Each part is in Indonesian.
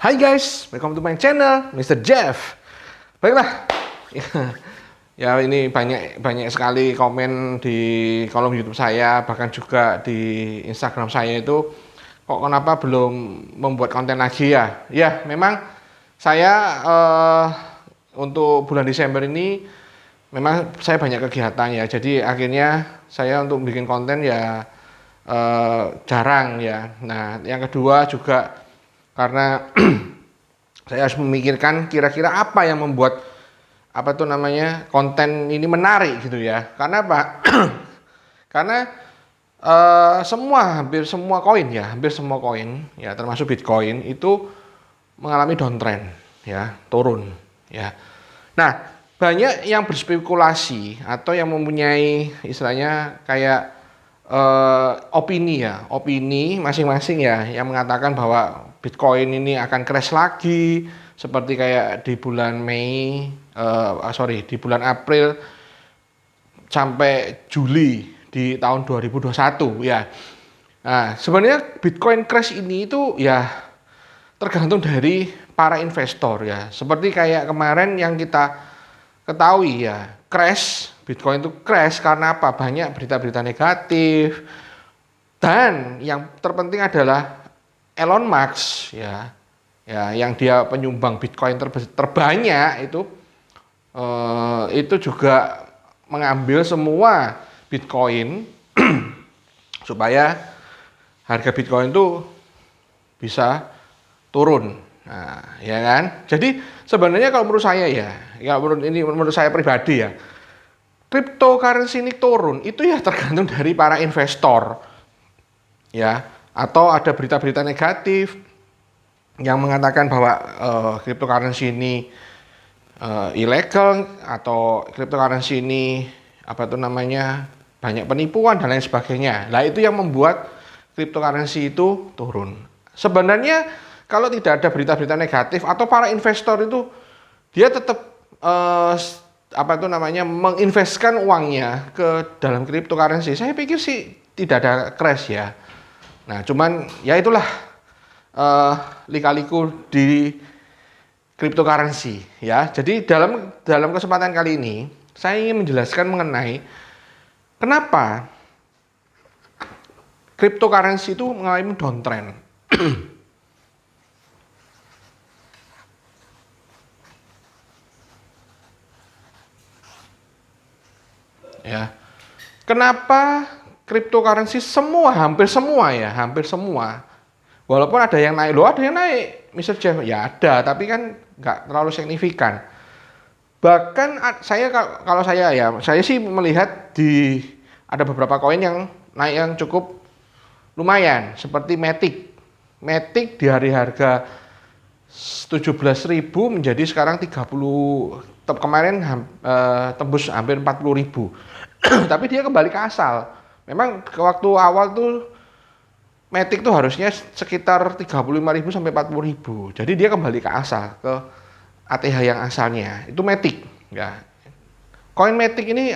Hai guys, welcome to my channel, Mr. Jeff. Baiklah, ya ini banyak sekali komen di kolom YouTube saya, bahkan juga di Instagram saya itu, kok kenapa belum membuat konten lagi ya? Ya, memang saya untuk bulan Desember ini memang saya banyak kegiatan ya, jadi akhirnya saya untuk bikin konten ya jarang ya. Nah, yang kedua juga karena saya harus memikirkan kira-kira apa yang membuat konten ini menarik gitu ya. Karena apa? Karena hampir semua koin ya, termasuk Bitcoin itu mengalami downtrend ya, turun ya. Nah, banyak yang berspekulasi atau yang mempunyai istilahnya kayak opini masing-masing ya, yang mengatakan bahwa Bitcoin ini akan crash lagi seperti kayak di bulan di bulan April sampai Juli di tahun 2021 ya. Nah, sebenarnya Bitcoin crash ini itu ya tergantung dari para investor ya. Seperti kayak kemarin yang kita ketahui ya, Bitcoin itu crash karena apa? Banyak berita-berita negatif. Dan yang terpenting adalah Elon Musk ya, yang dia penyumbang Bitcoin terbanyak itu juga mengambil semua Bitcoin supaya harga Bitcoin itu bisa turun. Nah, ya kan? Jadi sebenarnya kalau menurut saya menurut saya pribadi ya, cryptocurrency ini turun itu ya tergantung dari para investor ya. Atau ada berita-berita negatif yang mengatakan bahwa cryptocurrency ini ilegal, atau cryptocurrency ini banyak penipuan dan lain sebagainya. Nah, itu yang membuat cryptocurrency itu turun. Sebenarnya kalau tidak ada berita-berita negatif atau para investor itu dia tetap menginvestkan uangnya ke dalam cryptocurrency, saya pikir sih tidak ada crash ya. Nah, cuman ya itulah lika-liku di cryptocurrency ya. Jadi dalam kesempatan kali ini saya ingin menjelaskan mengenai kenapa cryptocurrency itu mengalami downtrend. Ya. Kenapa cryptocurrency hampir semua. Walaupun ada yang naik, Mr. Jeff. Ya ada, tapi kan nggak terlalu signifikan. Bahkan saya sih melihat ada beberapa koin yang naik yang cukup lumayan, seperti Matic. Matic di harga 17.000 menjadi sekarang 30, kemarin tembus hampir 40.000. Tapi dia kembali ke asal. Memang ke waktu awal tuh Matic tuh harusnya sekitar 35.000 sampai 40.000. Jadi dia kembali ke asal, ke ATH yang asalnya. Itu Matic ya. Koin Matic ini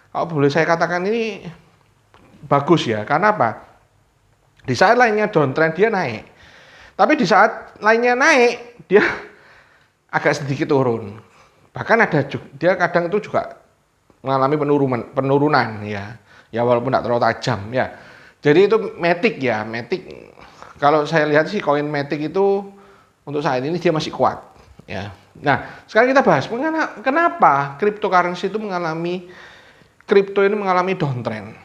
kalau boleh saya katakan ini bagus ya. Karena apa? Di saat lainnya downtrend dia naik. Tapi di saat lainnya naik dia agak sedikit turun. Bahkan dia kadang itu juga mengalami penurunan ya. Ya walaupun tidak terlalu tajam ya. Jadi itu Matic ya. Matic kalau saya lihat sih koin Matic itu untuk saat ini dia masih kuat ya. Nah, sekarang kita bahas kenapa cryptocurrency itu kripto ini mengalami downtrend.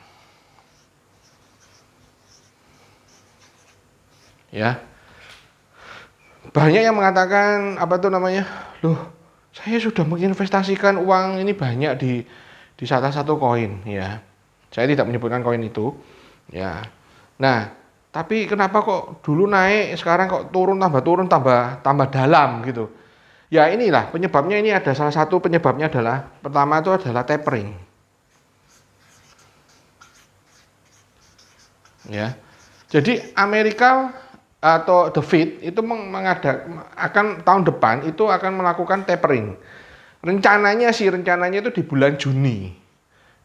Ya. Banyak yang mengatakan loh, saya sudah menginvestasikan uang ini banyak di salah satu koin ya. Saya tidak menyebutkan koin itu ya. Nah, tapi kenapa kok dulu naik, sekarang kok tambah dalam gitu. Ya inilah penyebabnya, ini ada salah satu penyebabnya adalah, pertama itu adalah tapering. Ya. Jadi Amerika atau The Fed itu akan tahun depan itu akan melakukan tapering. Rencananya itu di bulan Juni.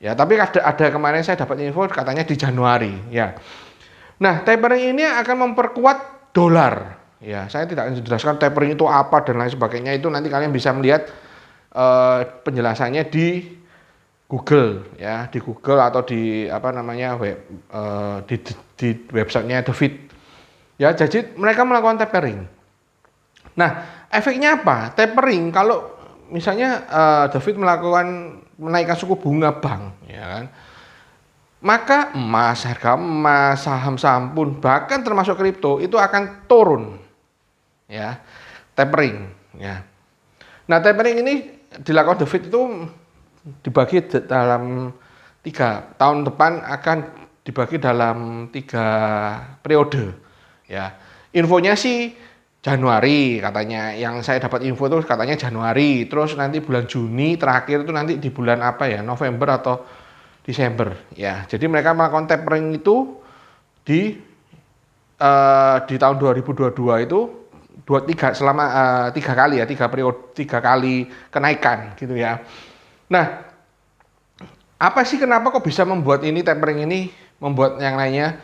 Ya, tapi ada kemarin saya dapat info katanya di Januari, ya. Nah, tapering ini akan memperkuat dolar Ya, saya tidak akan jelaskan tapering itu apa dan lain sebagainya, itu nanti kalian bisa melihat penjelasannya di Google ya, di Google atau di apa namanya di websitenya The Fit. Ya, jadi mereka melakukan tapering. Nah, efeknya apa? Tapering kalau misalnya The Fit melakukan menaikkan suku bunga bank, ya kan? Maka emas, harga emas, saham-saham pun bahkan termasuk kripto itu akan turun, ya, tapering, ya. Nah, tapering ini dilakukan The Fed itu dibagi dalam 3 tahun depan, akan dibagi dalam 3 periode, ya. Infonya sih Januari katanya, yang saya dapat info itu katanya Januari, terus nanti bulan Juni terakhir itu nanti di bulan apa ya, November atau Desember, ya. Jadi mereka melakukan tapering itu di di tahun 2022 itu selama 3 kali ya, 3 periode, 3 kali kenaikan gitu ya. Nah, apa sih kenapa kok bisa membuat ini tapering ini membuat yang lainnya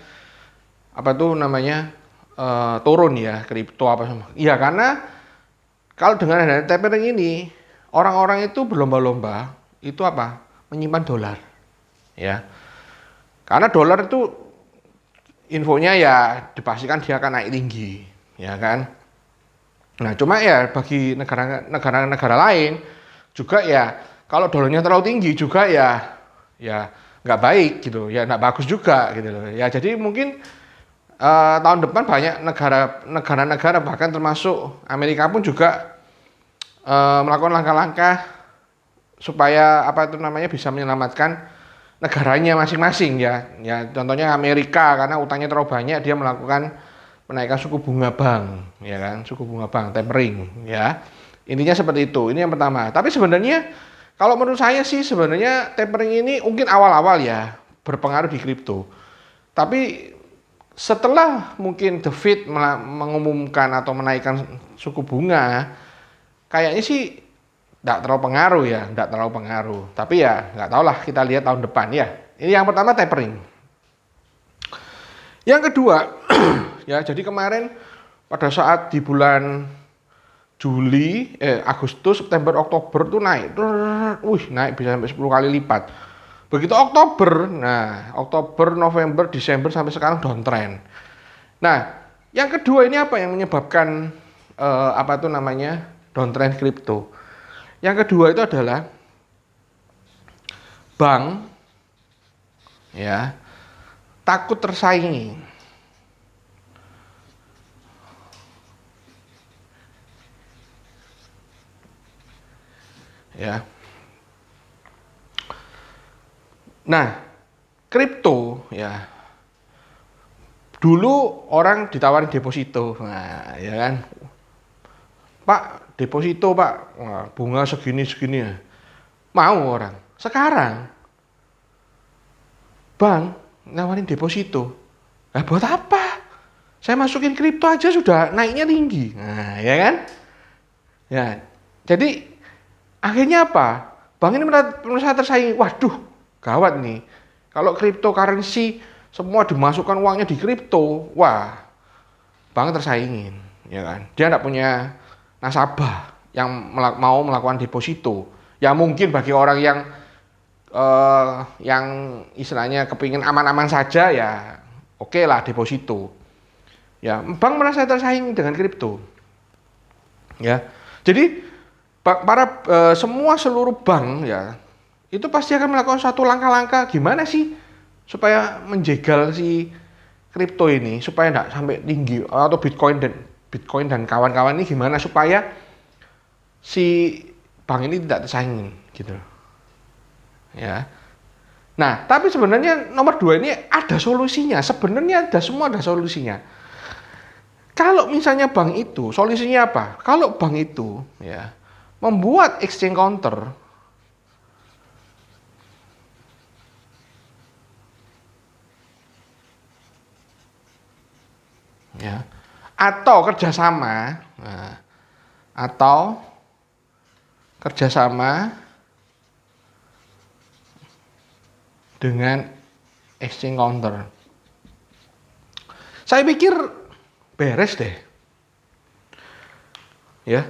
apa tuh namanya turun ya, kripto apa semua? Iya, karena kalau dengan adanya tapering ini orang-orang itu berlomba-lomba itu apa? Menyimpan dolar, ya. Karena dolar itu infonya ya dipastikan dia akan naik tinggi, ya kan? Nah, cuma ya bagi negara-negara lain juga ya kalau dolarnya terlalu tinggi juga ya nggak baik gitu, ya nggak bagus juga gitu loh. Ya jadi mungkin tahun depan banyak negara-negara bahkan termasuk Amerika pun juga melakukan langkah-langkah supaya apa itu namanya bisa menyelamatkan negaranya masing-masing ya. Ya contohnya Amerika karena utangnya terlalu banyak, dia melakukan menaikkan suku bunga bank, ya kan, suku bunga bank tapering, ya. Intinya seperti itu. Ini yang pertama. Tapi sebenarnya kalau menurut saya sih sebenarnya tapering ini mungkin awal-awal ya berpengaruh di kripto. Tapi setelah mungkin The Fed mengumumkan atau menaikkan suku bunga, kayaknya sih tidak terlalu pengaruh ya, tidak terlalu pengaruh. Tapi ya nggak tahu lah, kita lihat tahun depan ya. Ini yang pertama tapering. Yang kedua, ya jadi kemarin pada saat di bulan Agustus, September, Oktober tuh naik, naik bisa sampai 10 kali lipat. Begitu Oktober, nah Oktober, November, Desember sampai sekarang downtrend. Nah, yang kedua ini apa yang menyebabkan apa tuh namanya downtrend kripto? Yang kedua itu adalah bank ya takut tersaingi. Ya. Nah, kripto ya. Dulu orang ditawarin deposito. Nah, ya kan. Pak, deposito, Pak. Wah, bunga segini-segini. Mau orang. Sekarang bank nawarin deposito. Nah, buat apa? Saya masukin kripto aja sudah naiknya tinggi. Nah, ya kan? Ya. Jadi akhirnya apa? Bank ini merasa tersaingi. Waduh, gawat nih. Kalau cryptocurrency semua dimasukkan uangnya di kripto, wah, bank tersaingin, ya kan? Dia tidak punya nasabah yang mau melakukan deposito. Ya mungkin bagi orang yang istilahnya kepingin aman-aman saja ya, oke lah deposito. Ya, bank merasa tersaing dengan kripto. Ya, jadi seluruh bank ya itu pasti akan melakukan suatu langkah-langkah gimana sih supaya menjegal si kripto ini supaya tidak sampai tinggi, atau Bitcoin dan kawan-kawan ini gimana supaya si bank ini tidak tersaingin gitu ya. Nah, tapi sebenarnya nomor 2 ini ada solusinya. Sebenarnya ada solusinya. Kalau misalnya bank itu, solusinya apa? Kalau bank itu ya membuat exchange counter ya, atau kerjasama, nah, atau kerjasama dengan exchange counter. Saya pikir beres deh. Ya.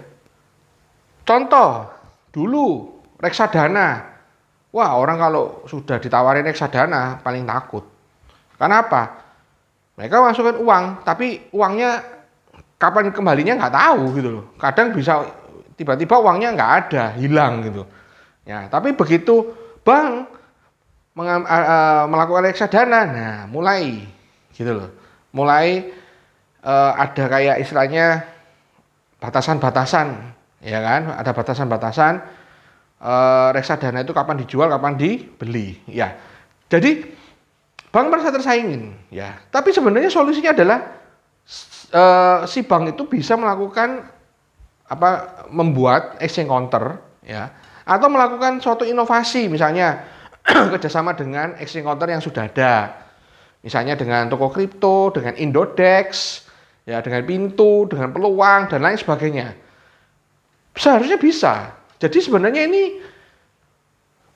Contoh, dulu reksadana. Wah, orang kalau sudah ditawarin reksadana paling takut. Karena apa? Mereka masukkan uang, tapi uangnya kapan kembalinya nggak tahu gitu loh. Kadang bisa tiba-tiba uangnya nggak ada, hilang gitu. Ya, tapi begitu bank melakukan reksadana, nah mulai gitu loh. Mulai ada kayak istilahnya batasan-batasan, ya kan? Ada batasan-batasan reksadana itu kapan dijual, kapan dibeli, ya. Jadi bank merasa tersaingin, ya. Tapi sebenarnya solusinya adalah si bank itu bisa melakukan membuat exchange counter, ya, atau melakukan suatu inovasi, misalnya kerjasama dengan exchange counter yang sudah ada, misalnya dengan toko kripto, dengan Indodex, ya, dengan Pintu, dengan Peluang dan lain sebagainya. Seharusnya bisa. Jadi sebenarnya ini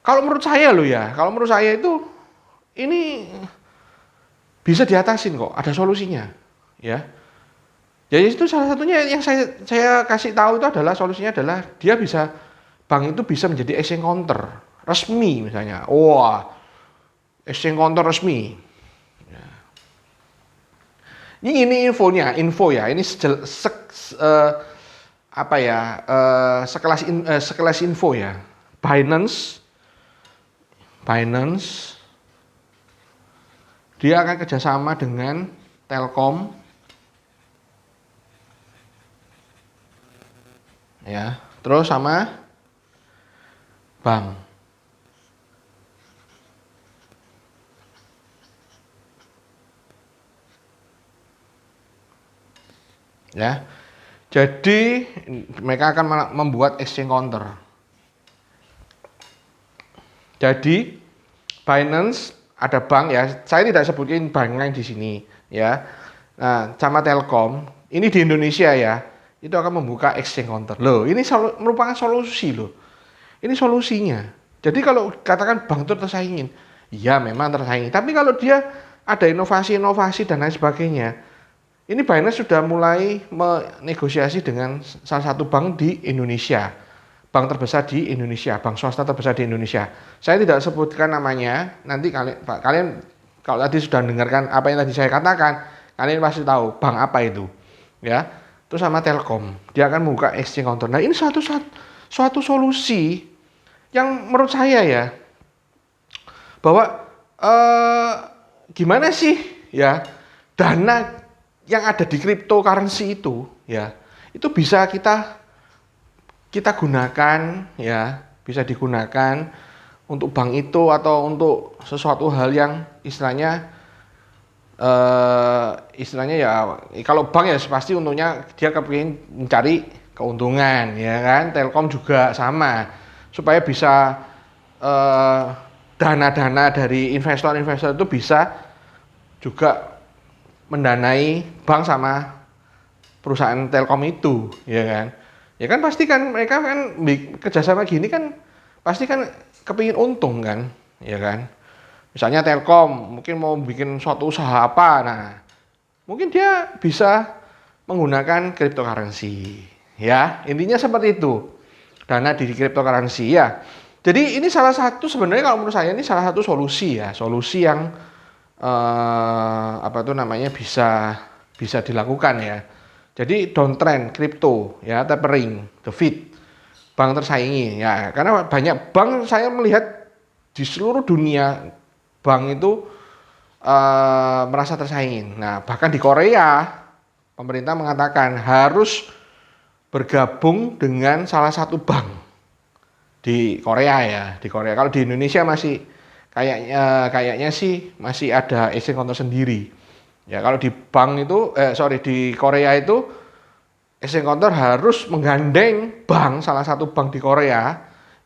kalau menurut saya loh ya, kalau menurut saya itu ini bisa diatasin kok, ada solusinya, ya. Jadi itu salah satunya yang saya kasih tahu itu adalah solusinya adalah dia bisa, bank itu bisa menjadi exchange counter resmi misalnya. Wah, exchange counter resmi. Ya. Ini infonya, info ya. Ini sekelas info ya. Binance dia akan kerjasama dengan Telkom, ya, terus sama bank. Ya. Jadi mereka akan membuat exchange counter. Jadi Binance ada bank ya, saya tidak sebutin bank lain di sini ya. Nah, sama Telkom, ini di Indonesia ya, itu akan membuka exchange counter. Loh, ini merupakan solusi loh. Ini solusinya. Jadi kalau katakan bank itu tersaingin, iya memang tersaingin. Tapi kalau dia ada inovasi-inovasi dan lain sebagainya, ini Binance sudah mulai menegosiasi dengan salah satu bank di Indonesia, bank terbesar di Indonesia, bank swasta terbesar di Indonesia. Saya tidak sebutkan namanya, nanti kalian kalau tadi sudah mendengarkan apa yang tadi saya katakan, kalian pasti tahu bank apa itu, ya. Terus sama Telkom, dia akan membuka exchange counter. Nah ini suatu solusi yang menurut saya ya, bahwa gimana sih ya dana yang ada di cryptocurrency itu ya, itu bisa kita gunakan ya, bisa digunakan untuk bank itu atau untuk sesuatu hal yang istilahnya ya, kalau bank ya pasti untungnya dia kepingin mencari keuntungan ya kan. Telkom juga sama, supaya bisa dana-dana dari investor-investor itu bisa juga mendanai bank sama perusahaan Telkom itu, ya kan? Ya kan pasti kan mereka kan kerjasama gini kan pasti kan kepingin untung kan, ya kan? Misalnya Telkom mungkin mau bikin suatu usaha apa, nah mungkin dia bisa menggunakan cryptocurrency, ya intinya seperti itu, dana di cryptocurrency ya. Jadi ini salah satu sebenarnya kalau menurut saya ini salah satu solusi ya, solusi yang bisa dilakukan ya. Jadi downtrend kripto ya, tapering, the fit, bank tersaingi ya, karena banyak bank saya melihat di seluruh dunia bank itu merasa tersaingin. Nah bahkan di Korea pemerintah mengatakan harus bergabung dengan salah satu bank di Korea ya, di Korea. Kalau di Indonesia masih kayaknya sih masih ada exchange counter sendiri. Ya kalau di bank itu di Korea itu exchange counter harus menggandeng bank, salah satu bank di Korea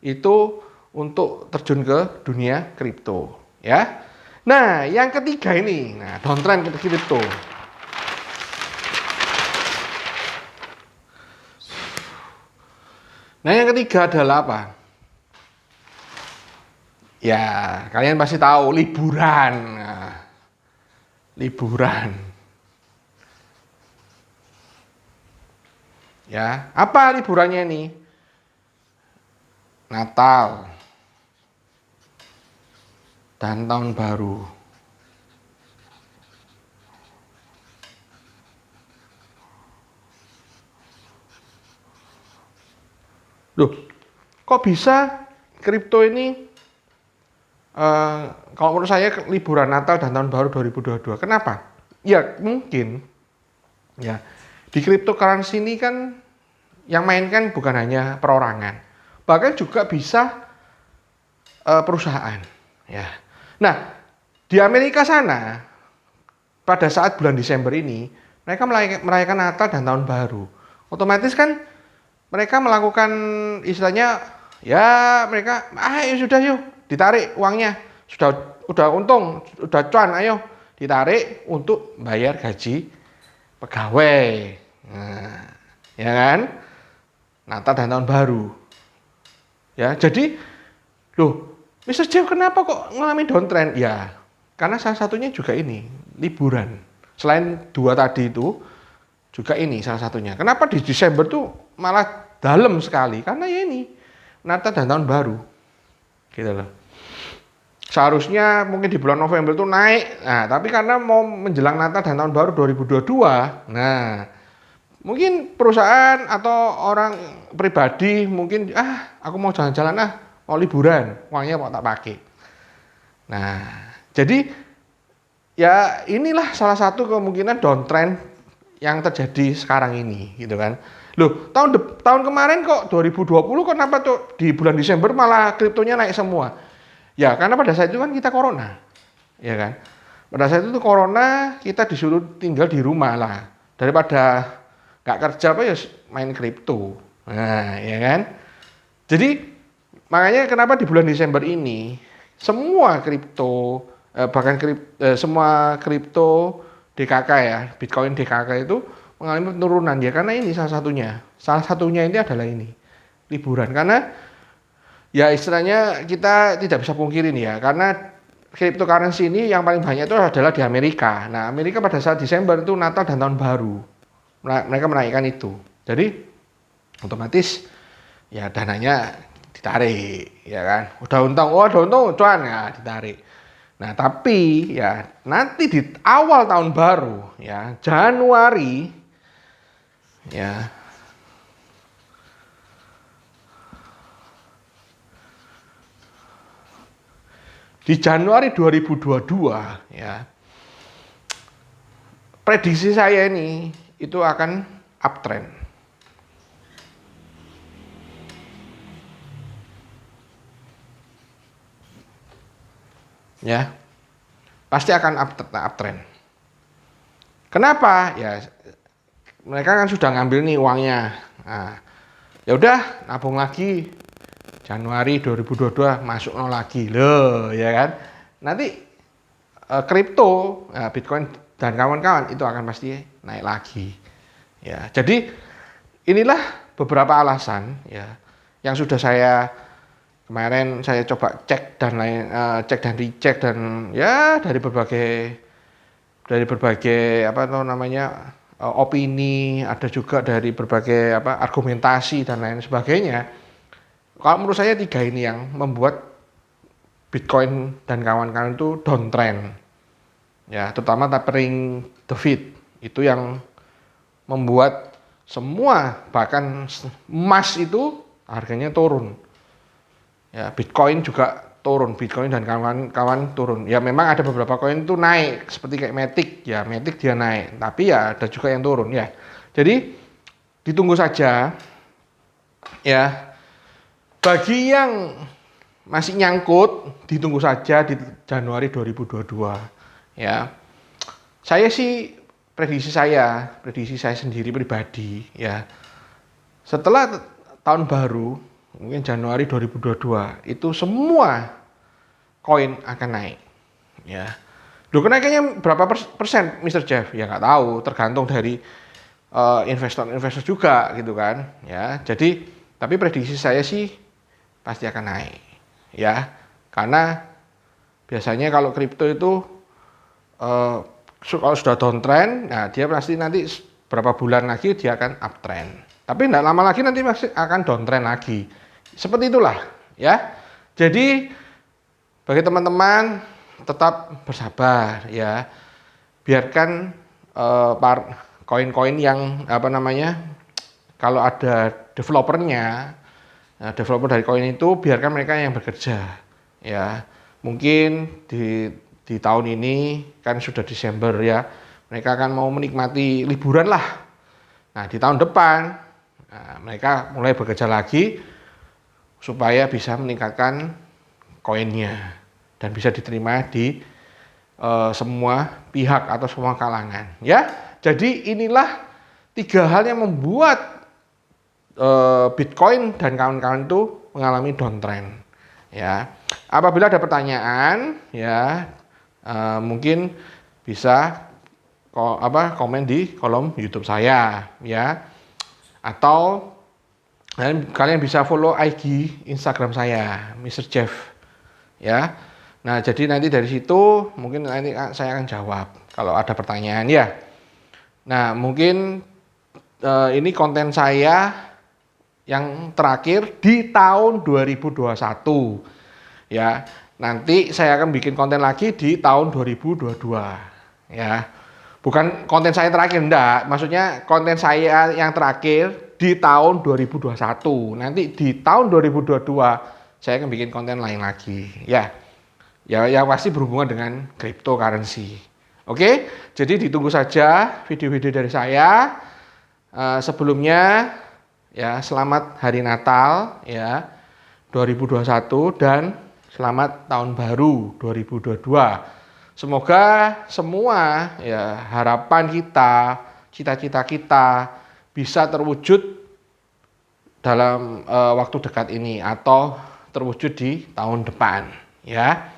itu untuk terjun ke dunia kripto, ya. Nah, yang ketiga ini, nah downtrend kripto. Nah, yang ketiga adalah apa? Ya, kalian pasti tahu liburan. Nah, liburan. Ya, apa liburannya ini? Natal dan Tahun Baru. Loh, kok bisa kripto ini kalau menurut saya liburan Natal dan Tahun Baru 2022. Kenapa? Ya mungkin ya di cryptocurrency ini kan yang main kan bukan hanya perorangan, bahkan juga bisa perusahaan. Ya. Nah, di Amerika sana pada saat bulan Desember ini mereka merayakan Natal dan Tahun Baru. Otomatis kan mereka melakukan istilahnya ya mereka ya sudah yuk ditarik uangnya udah untung udah cuan ayo ditarik untuk bayar gaji pegawai. Nah, ya kan? Natal dan Tahun Baru. Ya, jadi loh, Mr. Jeff kenapa kok ngalamin downtrend? Ya, karena salah satunya juga ini, liburan. Selain dua tadi itu, juga ini salah satunya. Kenapa di Desember tuh malah dalam sekali? Karena ya ini, Natal dan Tahun Baru. Gitu loh. Seharusnya mungkin di bulan November tuh naik. Nah, tapi karena mau menjelang Natal dan Tahun Baru 2022, nah mungkin perusahaan atau orang pribadi mungkin aku mau jalan-jalan mau liburan, uangnya mau tak pakai. Nah, jadi ya inilah salah satu kemungkinan downtrend yang terjadi sekarang ini, gitu kan. Loh, tahun kemarin kok 2020 kenapa tuh di bulan Desember malah kriptonya naik semua? Ya, karena pada saat itu kan kita corona. Ya kan? Pada saat itu corona, kita disuruh tinggal di rumah lah. Daripada nggak kerja apa ya main kripto. Nah, ya kan? Jadi makanya kenapa di bulan Desember ini semua kripto bahkan semua kripto DKK ya, Bitcoin DKK itu mengalami penurunan ya karena ini salah satunya. Salah satunya ini adalah ini liburan karena ya istilahnya kita tidak bisa pungkirin ya karena cryptocurrency ini yang paling banyak itu adalah di Amerika. Nah, Amerika pada saat Desember itu Natal dan Tahun Baru. Mereka menaikkan itu. Jadi otomatis ya dananya ditarik, ya kan. Udah untung, cuan ya ditarik. Nah, tapi ya nanti di awal tahun baru ya, Januari ya. Di Januari 2022 ya. Prediksi saya ini itu akan uptrend. Ya. Pasti akan uptrend. Kenapa? Ya mereka kan sudah ngambil nih uangnya. Nah, ya udah nabung lagi. Januari 2022 masuk lagi loh, ya kan? Nanti kripto, Bitcoin dan kawan-kawan itu akan pasti naik lagi. Ya, jadi inilah beberapa alasan ya yang sudah saya kemarin saya coba cek dan cek dan recheck dan ya dari berbagai apa namanya opini, ada juga dari berbagai argumentasi dan lain sebagainya. Kalau menurut saya tiga ini yang membuat Bitcoin dan kawan-kawan itu downtrend. Ya, terutama tapering David itu yang membuat semua bahkan emas itu harganya turun. Ya, Bitcoin juga turun, Bitcoin dan kawan-kawan turun. Ya memang ada beberapa koin itu naik seperti kayak Matic, ya Matic dia naik, tapi ya ada juga yang turun ya. Jadi ditunggu saja ya. Bagi yang masih nyangkut, ditunggu saja di Januari 2022. Ya, saya sih prediksi saya sendiri pribadi ya. Setelah tahun baru, mungkin Januari 2022, itu semua koin akan naik. Ya, loh kenaikannya berapa persen, Mr. Jeff? Ya nggak tahu, tergantung dari investor juga gitu kan. Ya, jadi tapi prediksi saya sih pasti akan naik ya karena biasanya kalau kripto itu kalau sudah downtrend nah dia pasti nanti berapa bulan lagi dia akan uptrend Tapi tidak lama lagi nanti masih akan downtrend lagi. Seperti itulah ya. Jadi bagi teman-teman tetap bersabar ya. Biarkan koin-koin yang apa namanya, kalau ada developernya, developer dari koin itu biarkan mereka yang bekerja ya. Mungkin di tahun ini kan sudah Desember ya, mereka akan mau menikmati liburan lah. Nah di tahun depan mereka mulai bekerja lagi supaya bisa meningkatkan koinnya dan bisa diterima di semua pihak atau semua kalangan ya. Jadi inilah 3 hal yang membuat Bitcoin dan kawan-kawan itu mengalami downtrend ya. Apabila ada pertanyaan ya, mungkin bisa komen di kolom YouTube saya ya, atau kalian bisa follow IG Instagram saya Mr. Jeff ya. Nah jadi nanti dari situ mungkin nanti saya akan jawab kalau ada pertanyaan ya. Nah mungkin ini konten saya yang terakhir di tahun 2021 ya. Nanti saya akan bikin konten lagi di tahun 2022 ya. Bukan konten saya terakhir, enggak. Maksudnya konten saya yang terakhir di tahun 2021. Nanti di tahun 2022 saya akan bikin konten lain lagi ya. Ya pasti berhubungan dengan cryptocurrency. Oke, jadi ditunggu saja video-video dari saya. Sebelumnya ya, selamat Hari Natal ya 2021 dan selamat Tahun Baru 2022. Semoga semua ya harapan kita, cita-cita kita bisa terwujud dalam waktu dekat ini atau terwujud di tahun depan ya.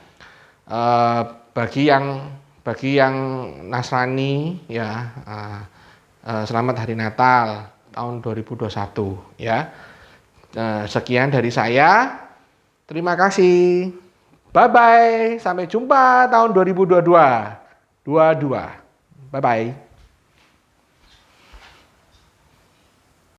Bagi yang Nasrani ya, selamat Hari Natal tahun 2021 ya. Sekian dari saya. Terima kasih. Bye bye. Sampai jumpa tahun 2022. Bye bye.